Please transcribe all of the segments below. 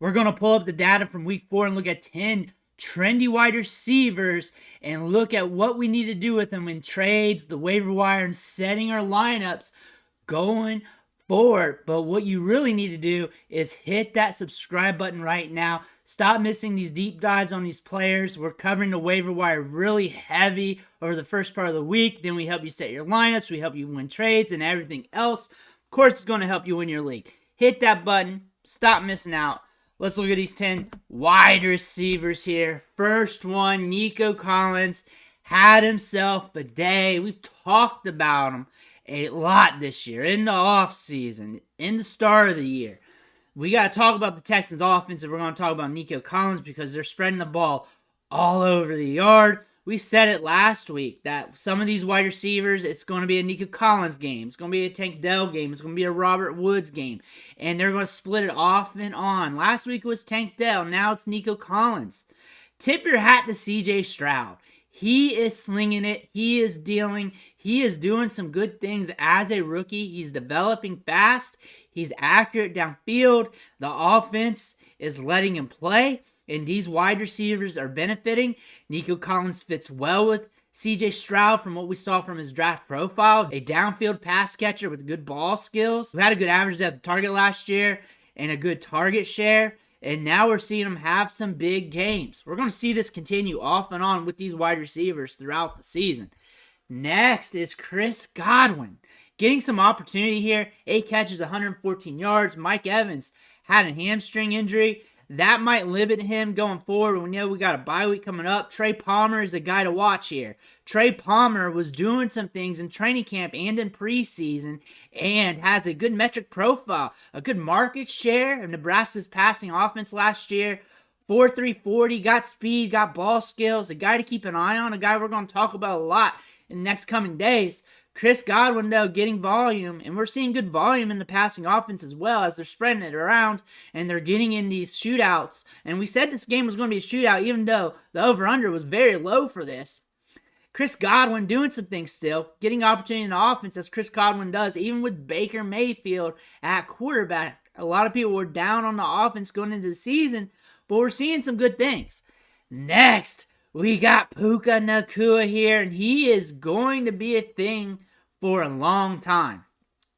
We're going to pull up the data from week 4 and look at 10 trendy wide receivers and look at what we need to do with them in trades, the waiver wire, and setting our lineups going forward. But what you really need to do is hit that subscribe button right now. Stop missing these deep dives on these players. We're covering the waiver wire really heavy over the first part of the week. Then we help you set your lineups. We help you win trades and everything else. Of course, it's going to help you win your league. Hit that button. Stop missing out. Let's look at these 10 wide receivers here. First one, Nico Collins had himself a day. We've talked about him a lot this year, in the offseason, in the start of the year. We got to talk about the Texans' offense, and we're going to talk about Nico Collins because they're spreading the ball all over the yard. We said it last week that some of these wide receivers, it's going to be a Nico Collins game. It's going to be a Tank Dell game. It's going to be a Robert Woods game. And they're going to split it off and on. Last week was Tank Dell. Now it's Nico Collins. Tip your hat to CJ Stroud. He is slinging it. He is dealing. He is doing some good things as a rookie. He's developing fast. He's accurate downfield. The offense is letting him play. And these wide receivers are benefiting. Nico Collins fits well with CJ Stroud from what we saw from his draft profile. A downfield pass catcher with good ball skills. We had a good average depth of target last year and a good target share. And now we're seeing him have some big games. We're going to see this continue off and on with these wide receivers throughout the season. Next is Chris Godwin. Getting some opportunity here. 8 catches, 114 yards. Mike Evans had a hamstring injury. That might limit him going forward. We know we got a bye week coming up. Trey Palmer is the guy to watch here. Trey Palmer was doing some things in training camp and in preseason and has a good metric profile, a good market share of Nebraska's passing offense last year. 4.3 40, got speed, got ball skills, a guy to keep an eye on, a guy we're going to talk about a lot in the next coming days. Chris Godwin, though, getting volume, and we're seeing good volume in the passing offense as well as they're spreading it around and they're getting in these shootouts. And we said this game was going to be a shootout even though the over-under was very low for this. Chris Godwin doing some things still, getting opportunity in the offense as Chris Godwin does, even with Baker Mayfield at quarterback. A lot of people were down on the offense going into the season, but we're seeing some good things. Next, we got Puka Nacua here, and he is going to be a thing for a long time.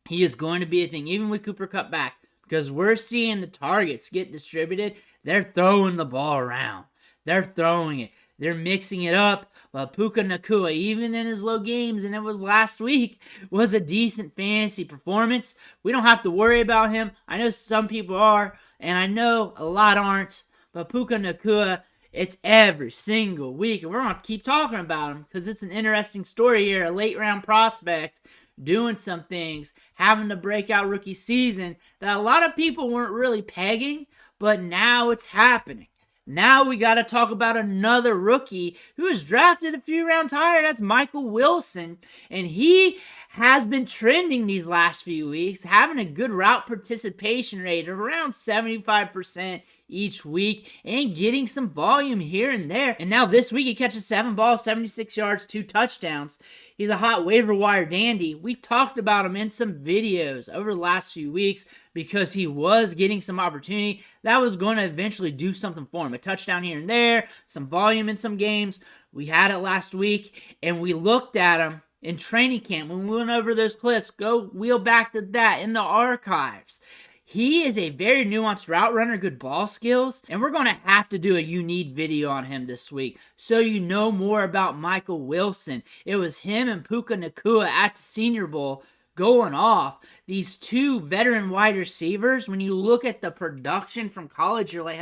He is going to be a thing, even with Cooper Kupp back, because we're seeing the targets get distributed. They're throwing the ball around. They're throwing it. They're mixing it up. But Puka Nacua, even in his low games, and it was last week, was a decent fantasy performance. We don't have to worry about him. I know some people are, and I know a lot aren't. But Puka Nacua, it's every single week, and we're going to keep talking about him because it's an interesting story here. A late-round prospect doing some things, having the breakout rookie season that a lot of people weren't really pegging, but now it's happening. Now we got to talk about another rookie who was drafted a few rounds higher. That's Michael Wilson, and he has been trending these last few weeks, having a good route participation rate of around 75% each week and getting some volume here and there. And now this week he catches 7 balls, 76 yards, 2 touchdowns. He's a hot waiver wire dandy. We talked about him in some videos over the last few weeks because he was getting some opportunity that was going to eventually do something for him. A touchdown here and there, some volume in some games. We had it last week, and we looked at him in training camp. When we went over those clips, go wheel back to that in the archives. He is a very nuanced route runner, good ball skills, and we're going to have to do a You Need video on him this week so you know more about Michael Wilson. It was him and Puka Nacua at the Senior Bowl going off. These two veteran wide receivers, when you look at the production from college, you're like,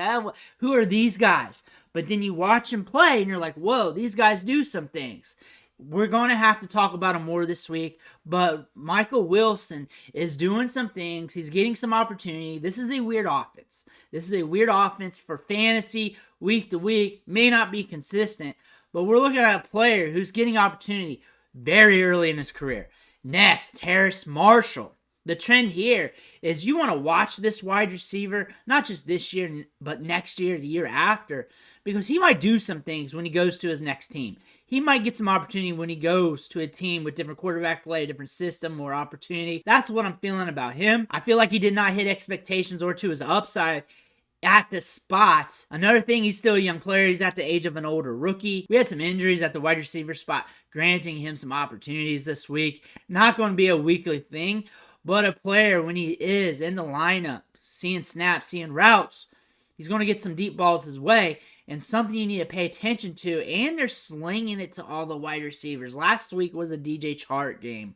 who are these guys? But then you watch them play, and you're like, whoa, these guys do some things. We're going to have to talk about him more this week, but Michael Wilson is doing some things. He's getting some opportunity. This is a weird offense. This is a weird offense for fantasy week to week. May not be consistent, but we're looking at a player who's getting opportunity very early in his career. Next, Terrace Marshall. The trend here is you want to watch this wide receiver, not just this year, but next year, the year after, because he might do some things when he goes to his next team. He might get some opportunity when he goes to a team with different quarterback play, a different system, more opportunity. That's what I'm feeling about him. I feel like he did not hit expectations or to his upside at the spot. Another thing, he's still a young player. He's at the age of an older rookie. We had some injuries at the wide receiver spot, granting him some opportunities this week. Not going to be a weekly thing, but a player, when he is in the lineup, seeing snaps, seeing routes, he's going to get some deep balls his way, and something you need to pay attention to. And they're slinging it to all the wide receivers. Last week was a DJ Chark game.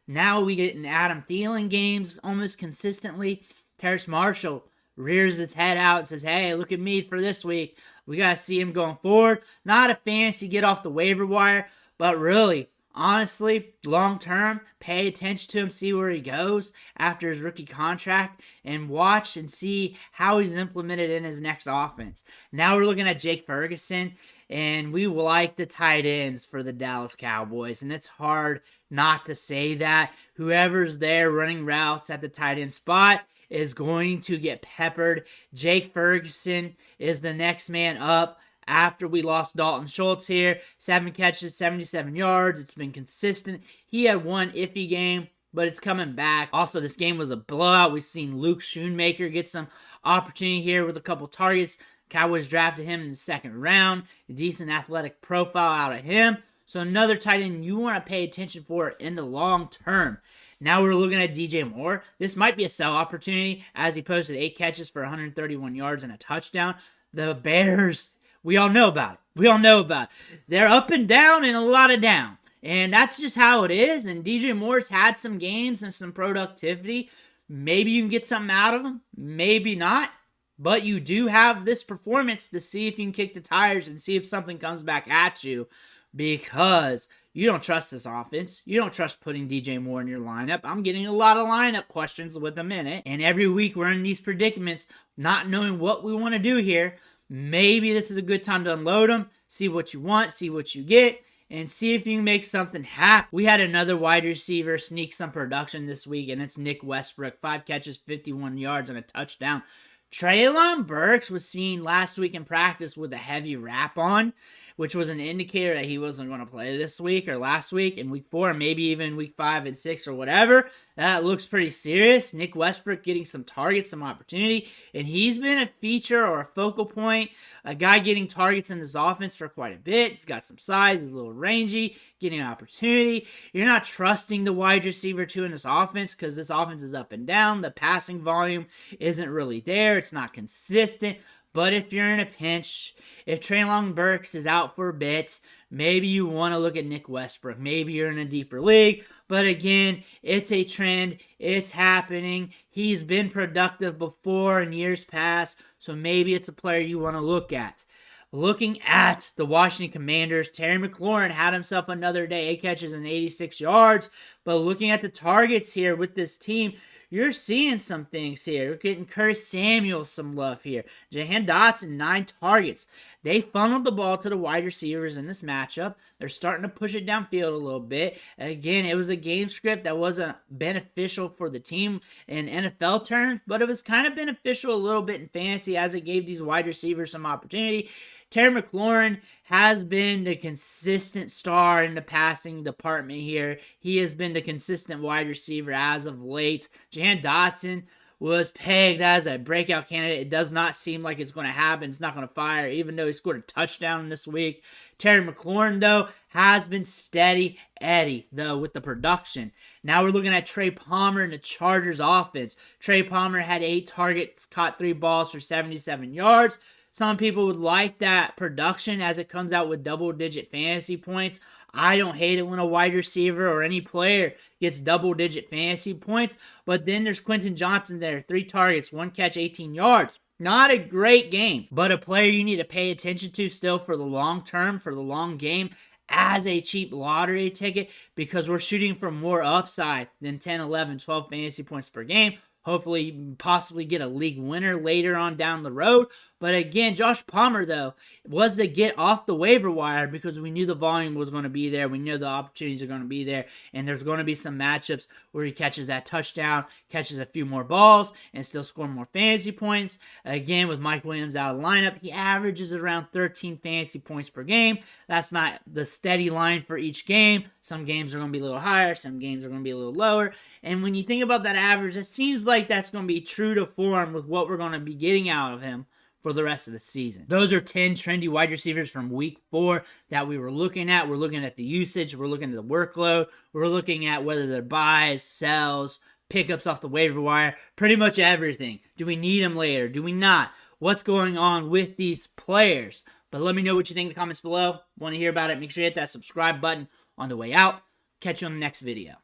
Now we get an Adam Thielen games almost consistently. Terrace Marshall rears his head out and says, hey, look at me for this week. We got to see him going forward. Not a fantasy get off the waiver wire, but really, honestly, long term, pay attention to him, see where he goes after his rookie contract, and watch and see how he's implemented in his next offense. Now we're looking at Jake Ferguson, and we like the tight ends for the Dallas Cowboys, and it's hard not to say that. Whoever's there running routes at the tight end spot is going to get peppered. Jake Ferguson is the next man up after we lost Dalton Schultz here. 7 catches, 77 yards. It's been consistent. He had one iffy game, but it's coming back. Also, this game was a blowout. We've seen Luke Schoonmaker get some opportunity here with a couple targets. Cowboys drafted him in the 2nd round. A decent athletic profile out of him. So another tight end you want to pay attention for in the long term. Now we're looking at DJ Moore. This might be a sell opportunity as he posted 8 catches for 131 yards and a touchdown. The Bears, we all know about it. They're up and down and a lot of down. And that's just how it is. And DJ Moore's had some games and some productivity. Maybe you can get something out of him. Maybe not. But you do have this performance to see if you can kick the tires and see if something comes back at you. Because you don't trust this offense. You don't trust putting DJ Moore in your lineup. I'm getting a lot of lineup questions with him in it. And every week we're in these predicaments, not knowing what we want to do here. Maybe this is a good time to unload them, see what you want, see what you get, and see if you can make something happen. We had another wide receiver sneak some production this week, and it's Nick Westbrook. 5 catches, 51 yards, and a touchdown. Treylon Burks was seen last week in practice with a heavy wrap on, which was an indicator that he wasn't going to play this week or last week in week 4, maybe even week 5 and 6 or whatever. That looks pretty serious. Nick Westbrook getting some targets, some opportunity, and he's been a feature or a focal point, a guy getting targets in his offense for quite a bit. He's got some size, he's a little rangy, getting an opportunity. You're not trusting the wide receiver 2 in this offense because this offense is up and down. The passing volume isn't really there. It's not consistent. But if you're in a pinch, if Treylon Burks is out for a bit, maybe you want to look at Nick Westbrook. Maybe you're in a deeper league. But again, it's a trend. It's happening. He's been productive before in years past. So maybe it's a player you want to look at. Looking at the Washington Commanders, Terry McLaurin had himself another day, 8 catches and 86 yards. But looking at the targets here with this team, you're seeing some things here. You're getting Curtis Samuel some love here. Jahan Dotson, 9 targets. They funneled the ball to the wide receivers in this matchup. They're starting to push it downfield a little bit. Again, it was a game script that wasn't beneficial for the team in NFL terms, but it was kind of beneficial a little bit in fantasy as it gave these wide receivers some opportunity. Terry McLaurin has been the consistent star in the passing department here. He has been the consistent wide receiver as of late. Jahan Dotson was pegged as a breakout candidate. It does not seem like it's going to happen. It's not going to fire, even though he scored a touchdown this week. Terry McLaurin, though, has been steady Eddie, though, with the production. Now we're looking at Trey Palmer in the Chargers offense. Trey Palmer had 8 targets, caught 3 balls for 77 yards. Some people would like that production as it comes out with double-digit fantasy points. I don't hate it when a wide receiver or any player gets double-digit fantasy points. But then there's Quentin Johnson there. 3 targets, 1 catch, 18 yards. Not a great game, but a player you need to pay attention to still for the long term, for the long game, as a cheap lottery ticket, because we're shooting for more upside than 10, 11, 12 fantasy points per game. Hopefully, possibly get a league winner later on down the road. But again, Josh Palmer, though, was to get off the waiver wire because we knew the volume was going to be there. We knew the opportunities are going to be there. And there's going to be some matchups where he catches that touchdown, catches a few more balls, and still score more fantasy points. Again, with Mike Williams out of the lineup, he averages around 13 fantasy points per game. That's not the steady line for each game. Some games are going to be a little higher. Some games are going to be a little lower. And when you think about that average, it seems like that's going to be true to form with what we're going to be getting out of him for the rest of the season. Those are 10 trendy wide receivers from week 4 that we were looking at. We're looking at the usage. We're looking at the workload. We're looking at whether they're buys, sells, pickups off the waiver wire, pretty much everything. Do we need them later? Do we not? What's going on with these players? But let me know what you think in the comments below. Want to hear about it? Make sure you hit that subscribe button on the way out. Catch you on the next video.